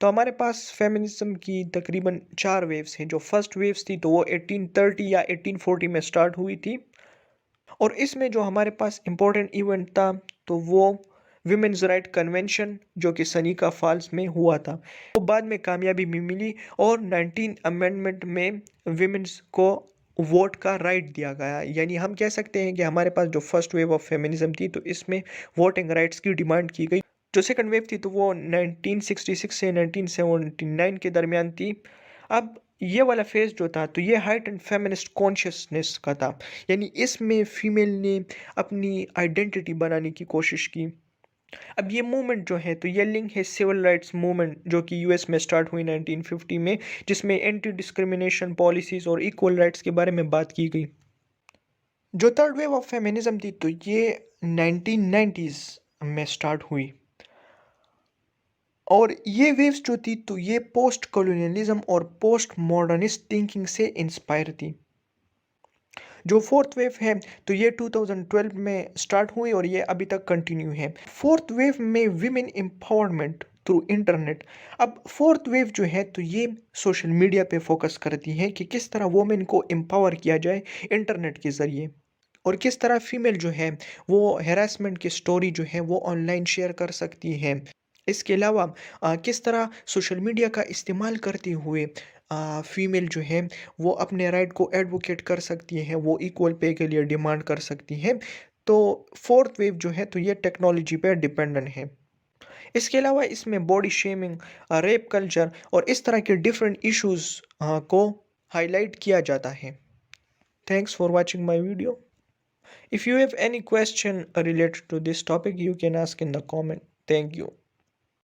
तो हमारे पास फेमिनिज्म की तकरीबन 4 वेव्स हैं। जो फर्स्ट वेव्स थी तो वो 1830 या 1840 में स्टार्ट हुई थी और इसमें जो हमारे पास इम्पोर्टेंट इवेंट था तो वो विमेंस राइट कन्वेंशन जो कि सनीका फॉल्स में हुआ था। तो बाद में कामयाबी भी मिली और 19 अमेंडमेंट में विमेंस को वोट का राइट दिया गया। यानी हम कह सकते हैं कि हमारे पास जो फर्स्ट वेव ऑफ फेमिनिज्म थी तो इसमें वोटिंग राइट्स की डिमांड की गई। जो सेकंड वेव थी तो वो 1966 से 1979 के दरमियान थी। अब ये वाला फेज जो था तो ये हाइट एंड फेमिनिस्ट कॉन्शियसनेस का था। यानी इसमें फीमेल ने अपनी आइडेंटिटी बनाने की कोशिश की। अब ये मूवमेंट जो है तो ये लिंक है सिविल राइट्स मूवमेंट जो कि यूएस में स्टार्ट हुई 1950 में, जिसमें एंटी डिस्क्रिमिनेशन पॉलिसीज और इक्वल राइट्स के बारे में बात की गई। जो थर्ड वेव ऑफ फेमिनिज्म थी तो ये 1990s में स्टार्ट हुई और ये वेव्स जो थी तो ये पोस्ट कॉलोनियलिज्म और पोस्ट मॉडर्निस्ट थिंकिंग से इंस्पायर थी। जो फोर्थ वेव है तो ये 2012 में स्टार्ट हुई और ये अभी तक कंटिन्यू है। फोर्थ वेव में विमेन एम्पावरमेंट थ्रू इंटरनेट। अब फोर्थ वेव जो है तो ये सोशल मीडिया पे फोकस करती है कि किस तरह वुमेन को एम्पावर किया जाए इंटरनेट के ज़रिए और किस तरह फीमेल जो है वो हैरेसमेंट की स्टोरी जो है वो ऑनलाइन शेयर कर सकती है। इसके अलावा किस तरह सोशल मीडिया का इस्तेमाल करते हुए फीमेल जो है वो अपने राइट को एडवोकेट कर सकती है, वो इक्वल पे के लिए डिमांड कर सकती है। तो फोर्थ वेव जो है तो ये टेक्नोलॉजी पे डिपेंडेंट है। इसके अलावा इसमें बॉडी शेमिंग, रेप कल्चर और इस तरह के डिफरेंट इश्यूज को हाईलाइट किया जाता है। Thanks for watching my video. If you have any question related to this topic, you can ask in the comment. Thank you.